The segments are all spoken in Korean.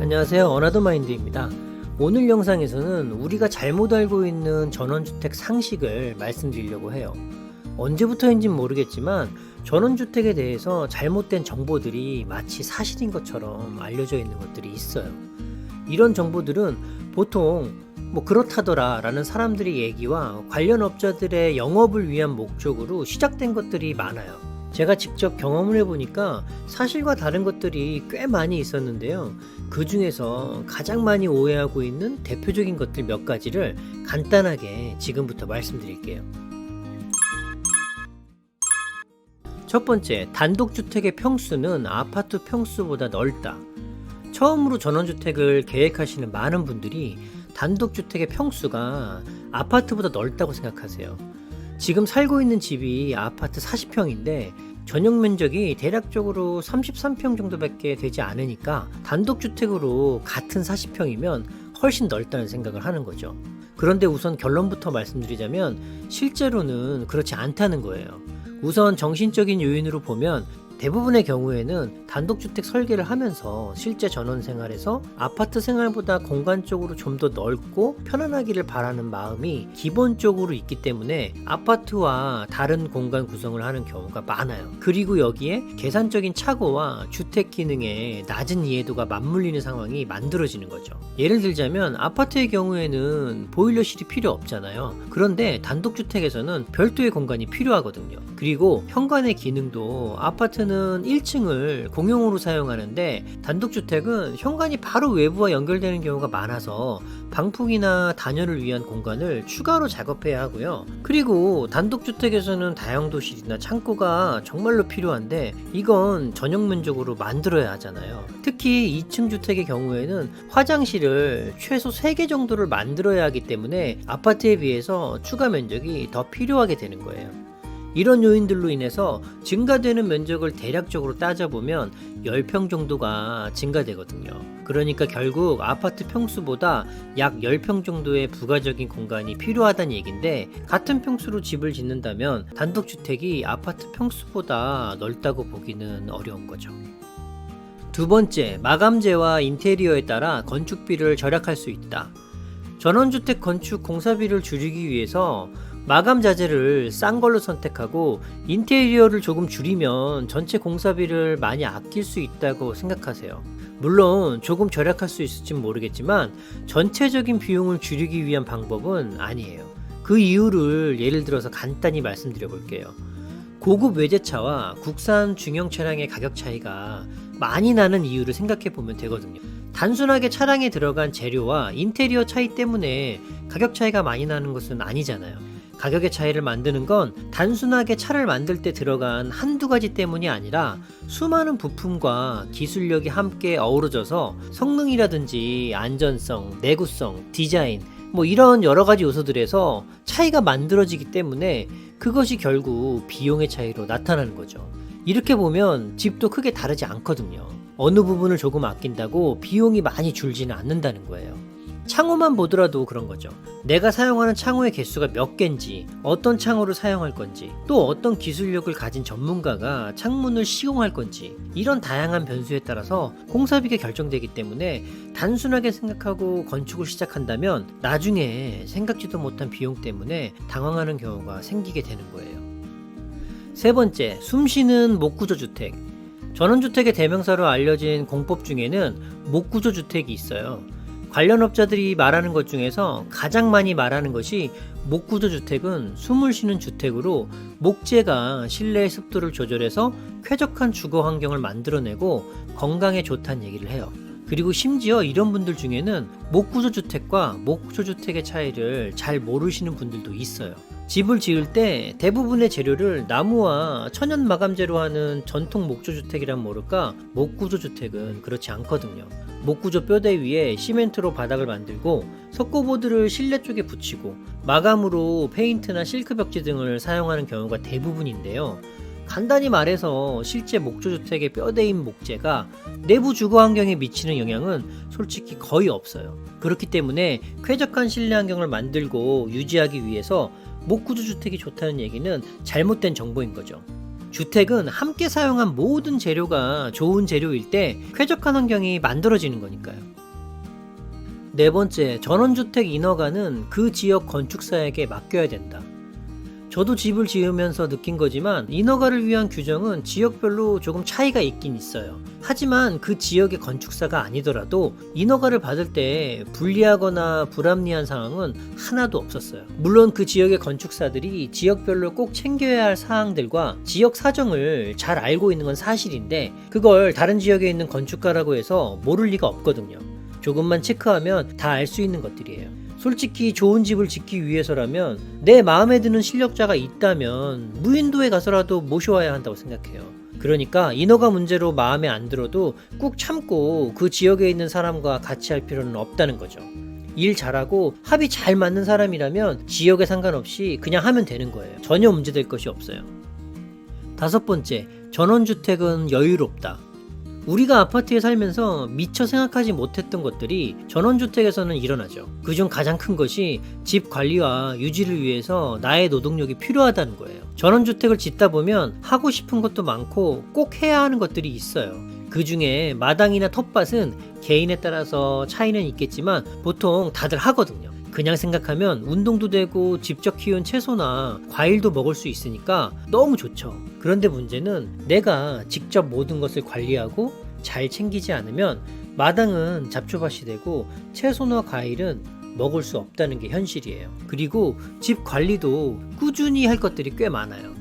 안녕하세요, 어나더마인드입니다. 오늘 영상에서는 우리가 잘못 알고 있는 전원주택 상식을 말씀드리려고 해요. 언제부터인진 모르겠지만 전원주택에 대해서 잘못된 정보들이 마치 사실인 것처럼 알려져 있는 것들이 있어요. 이런 정보들은 보통 그렇다더라 라는 사람들의 얘기와 관련 업자들의 영업을 위한 목적으로 시작된 것들이 많아요. 제가 직접 경험을 해보니까 사실과 다른 것들이 꽤 많이 있었는데요. 그 중에서 가장 많이 오해하고 있는 대표적인 것들 몇 가지를 간단하게 지금부터 말씀드릴게요. 첫 번째, 단독주택의 평수는 아파트 평수보다 넓다. 처음으로 전원주택을 계획하시는 많은 분들이 단독주택의 평수가 아파트보다 넓다고 생각하세요. 지금 살고 있는 집이 아파트 40평인데 전용 면적이 대략적으로 33평 정도밖에 되지 않으니까 단독주택으로 같은 40평이면 훨씬 넓다는 생각을 하는 거죠. 그런데 우선 결론부터 말씀드리자면 실제로는 그렇지 않다는 거예요. 우선 정신적인 요인으로 보면 대부분의 경우에는 단독주택 설계를 하면서 실제 전원 생활에서 아파트 생활보다 공간적으로 좀 더 넓고 편안하기를 바라는 마음이 기본적으로 있기 때문에 아파트와 다른 공간 구성을 하는 경우가 많아요. 그리고 여기에 계산적인 착오와 주택 기능의 낮은 이해도가 맞물리는 상황이 만들어지는 거죠. 예를 들자면 아파트의 경우에는 보일러실이 필요 없잖아요. 그런데 단독주택에서는 별도의 공간이 필요하거든요. 그리고 현관의 기능도 아파트는 1층을 공용으로 사용하는데 단독주택은 현관이 바로 외부와 연결되는 경우가 많아서 방풍이나 단열을 위한 공간을 추가로 작업해야 하고요. 그리고 단독주택에서는 다용도실이나 창고가 정말로 필요한데 이건 전용 면적으로 만들어야 하잖아요. 특히 2층 주택의 경우에는 화장실을 최소 3개 정도를 만들어야 하기 때문에 아파트에 비해서 추가 면적이 더 필요하게 되는 거예요. 이런 요인들로 인해서 증가되는 면적을 대략적으로 따져보면 10평 정도가 증가되거든요. 그러니까 결국 아파트 평수보다 약 10평 정도의 부가적인 공간이 필요하다는 얘기인데 같은 평수로 집을 짓는다면 단독주택이 아파트 평수보다 넓다고 보기는 어려운 거죠. 두 번째, 마감재와 인테리어에 따라 건축비를 절약할 수 있다. 전원주택 건축 공사비를 줄이기 위해서 마감 자재를 싼 걸로 선택하고 인테리어를 조금 줄이면 전체 공사비를 많이 아낄 수 있다고 생각하세요. 물론 조금 절약할 수 있을진 모르겠지만 전체적인 비용을 줄이기 위한 방법은 아니에요. 그 이유를 예를 들어서 간단히 말씀드려 볼게요. 고급 외제차와 국산 중형 차량의 가격 차이가 많이 나는 이유를 생각해 보면 되거든요. 단순하게 차량에 들어간 재료와 인테리어 차이 때문에 가격 차이가 많이 나는 것은 아니잖아요. 가격의 차이를 만드는 건 단순하게 차를 만들 때 들어간 한두 가지 때문이 아니라 수많은 부품과 기술력이 함께 어우러져서 성능이라든지 안전성, 내구성, 디자인 이런 여러 가지 요소들에서 차이가 만들어지기 때문에 그것이 결국 비용의 차이로 나타나는 거죠. 이렇게 보면 집도 크게 다르지 않거든요. 어느 부분을 조금 아낀다고 비용이 많이 줄지는 않는다는 거예요. 창호만 보더라도 그런 거죠. 내가 사용하는 창호의 개수가 몇 개인지, 어떤 창호를 사용할 건지, 또 어떤 기술력을 가진 전문가가 창문을 시공할 건지 이런 다양한 변수에 따라서 공사비가 결정되기 때문에 단순하게 생각하고 건축을 시작한다면 나중에 생각지도 못한 비용 때문에 당황하는 경우가 생기게 되는 거예요. 세 번째, 숨쉬는 목구조주택. 전원주택의 대명사로 알려진 공법 중에는 목구조주택이 있어요. 관련 업자들이 말하는 것 중에서 가장 많이 말하는 것이 목구조주택은 숨을 쉬는 주택으로 목재가 실내의 습도를 조절해서 쾌적한 주거 환경을 만들어내고 건강에 좋다는 얘기를 해요. 그리고 심지어 이런 분들 중에는 목구조주택과 목조주택의 차이를 잘 모르시는 분들도 있어요. 집을 지을 때 대부분의 재료를 나무와 천연 마감재로 하는 전통 목조주택이란 모를까 목구조주택은 그렇지 않거든요. 목구조 뼈대 위에 시멘트로 바닥을 만들고 석고보드를 실내 쪽에 붙이고 마감으로 페인트나 실크 벽지 등을 사용하는 경우가 대부분인데요. 간단히 말해서 실제 목조주택의 뼈대인 목재가 내부 주거 환경에 미치는 영향은 솔직히 거의 없어요. 그렇기 때문에 쾌적한 실내 환경을 만들고 유지하기 위해서 목구조주택이 좋다는 얘기는 잘못된 정보인 거죠. 주택은 함께 사용한 모든 재료가 좋은 재료일 때 쾌적한 환경이 만들어지는 거니까요. 네 번째, 전원주택 인허가는 그 지역 건축사에게 맡겨야 된다. 저도 집을 지으면서 느낀 거지만 인허가를 위한 규정은 지역별로 조금 차이가 있긴 있어요. 하지만 그 지역의 건축사가 아니더라도 인허가를 받을 때 불리하거나 불합리한 상황은 하나도 없었어요. 물론 그 지역의 건축사들이 지역별로 꼭 챙겨야 할 사항들과 지역 사정을 잘 알고 있는 건 사실인데 그걸 다른 지역에 있는 건축가라고 해서 모를 리가 없거든요. 조금만 체크하면 다 알 수 있는 것들이에요. 솔직히 좋은 집을 짓기 위해서라면 내 마음에 드는 실력자가 있다면 무인도에 가서라도 모셔와야 한다고 생각해요. 그러니까 인허가 문제로 마음에 안 들어도 꾹 참고 그 지역에 있는 사람과 같이 할 필요는 없다는 거죠. 일 잘하고 합이 잘 맞는 사람이라면 지역에 상관없이 그냥 하면 되는 거예요. 전혀 문제될 것이 없어요. 다섯 번째, 전원주택은 여유롭다. 우리가 아파트에 살면서 미처 생각하지 못했던 것들이 전원주택에서는 일어나죠. 그중 가장 큰 것이 집 관리와 유지를 위해서 나의 노동력이 필요하다는 거예요. 전원주택을 짓다 보면 하고 싶은 것도 많고 꼭 해야 하는 것들이 있어요. 그 중에 마당이나 텃밭은 개인에 따라서 차이는 있겠지만 보통 다들 하거든요. 그냥 생각하면 운동도 되고 직접 키운 채소나 과일도 먹을 수 있으니까 너무 좋죠. 그런데 문제는 내가 직접 모든 것을 관리하고 잘 챙기지 않으면 마당은 잡초밭이 되고 채소나 과일은 먹을 수 없다는 게 현실이에요. 그리고 집 관리도 꾸준히 할 것들이 꽤 많아요.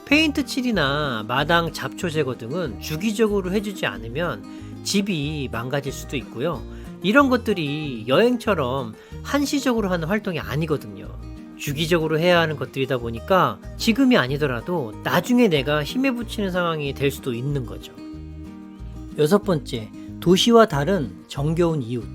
페인트 칠이나 마당 잡초 제거 등은 주기적으로 해주지 않으면 집이 망가질 수도 있고요. 이런 것들이 여행처럼 한시적으로 하는 활동이 아니거든요. 주기적으로 해야 하는 것들이다 보니까 지금이 아니더라도 나중에 내가 힘에 부치는 상황이 될 수도 있는 거죠. 여섯 번째, 도시와 다른 정겨운 이웃.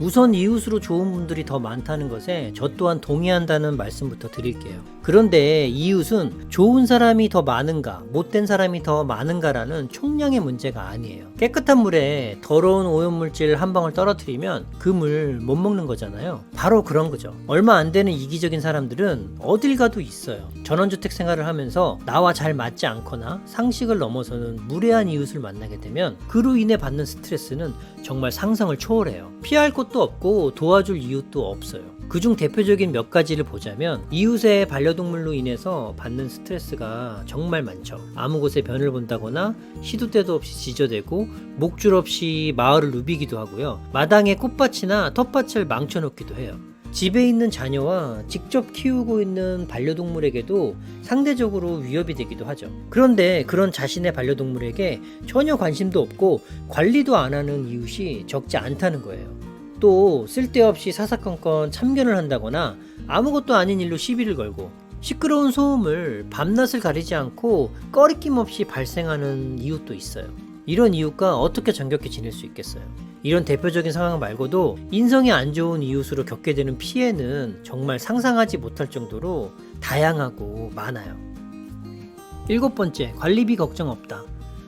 우선 이웃으로 좋은 분들이 더 많다는 것에 저 또한 동의한다는 말씀부터 드릴게요. 그런데 이웃은 좋은 사람이 더 많은가, 못된 사람이 더 많은가라는 총량의 문제가 아니에요. 깨끗한 물에 더러운 오염물질 한 방울 떨어뜨리면 그 물 못 먹는 거잖아요. 바로 그런 거죠. 얼마 안 되는 이기적인 사람들은 어딜 가도 있어요. 전원주택 생활을 하면서 나와 잘 맞지 않거나 상식을 넘어서는 무례한 이웃을 만나게 되면 그로 인해 받는 스트레스는 정말 상상을 초월해요. 피할 곳도 없고 도와줄 이웃도 없어요. 그중 대표적인 몇 가지를 보자면 이웃의 반려동물로 인해서 받는 스트레스가 정말 많죠. 아무 곳에 변을 본다거나 시도 때도 없이 지저대고 목줄 없이 마을을 누비기도 하고요. 마당에 꽃밭이나 텃밭을 망쳐놓기도 해요. 집에 있는 자녀와 직접 키우고 있는 반려동물에게도 상대적으로 위협이 되기도 하죠. 그런데 그런 자신의 반려동물에게 전혀 관심도 없고 관리도 안 하는 이웃이 적지 않다는 거예요. 또 쓸데없이 사사건건 참견을 한다거나 아무것도 아닌 일로 시비를 걸고 시끄러운 소음을 밤낮을 가리지 않고 꺼리낌 없이 발생하는 이웃도 있어요. 이런 이웃과 어떻게 정겹게 지낼 수 있겠어요? 이런 대표적인 상황 말고도 인성이 안 좋은 이웃으로 겪게 되는 피해는 정말 상상하지 못할 정도로 다양하고 많아요. 일곱 번째, 관리비 걱정 없다.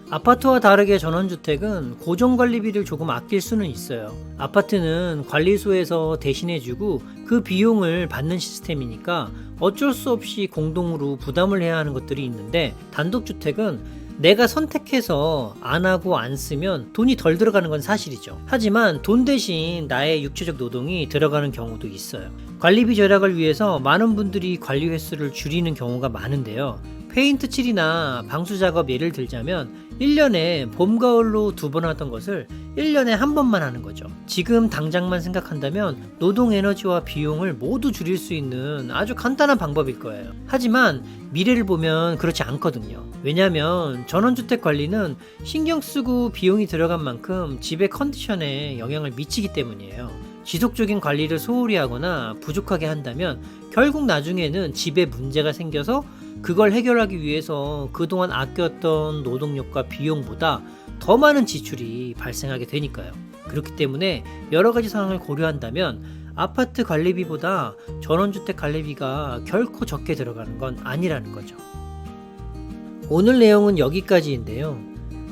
아파트와 다르게 전원주택은 고정관리비를 조금 아낄 수는 있어요. 아파트는 관리소에서 대신해주고 그 비용을 받는 시스템이니까 어쩔 수 없이 공동으로 부담을 해야 하는 것들이 있는데 단독주택은 내가 선택해서 안 하고 안 쓰면 돈이 덜 들어가는 건 사실이죠. 하지만 돈 대신 나의 육체적 노동이 들어가는 경우도 있어요. 관리비 절약을 위해서 많은 분들이 관리 횟수를 줄이는 경우가 많은데요. 페인트 칠이나 방수 작업 예를 들자면 1년에 봄, 가을로 2번 하던 것을 1년에 한 번만 하는 거죠. 지금 당장만 생각한다면 노동 에너지와 비용을 모두 줄일 수 있는 아주 간단한 방법일 거예요. 하지만 미래를 보면 그렇지 않거든요. 왜냐하면 전원주택 관리는 신경 쓰고 비용이 들어간 만큼 집의 컨디션에 영향을 미치기 때문이에요. 지속적인 관리를 소홀히 하거나 부족하게 한다면 결국 나중에는 집에 문제가 생겨서 그걸 해결하기 위해서 그동안 아꼈던 노동력과 비용보다 더 많은 지출이 발생하게 되니까요. 그렇기 때문에 여러 가지 상황을 고려한다면 아파트 관리비보다 전원주택 관리비가 결코 적게 들어가는 건 아니라는 거죠. 오늘 내용은 여기까지인데요.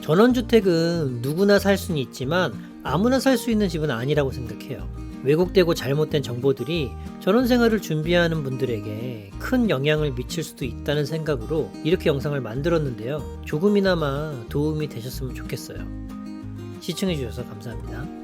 전원주택은 누구나 살 수는 있지만 아무나 살 수 있는 집은 아니라고 생각해요. 왜곡되고 잘못된 정보들이 전원생활을 준비하는 분들에게 큰 영향을 미칠 수도 있다는 생각으로 이렇게 영상을 만들었는데요. 조금이나마 도움이 되셨으면 좋겠어요. 시청해주셔서 감사합니다.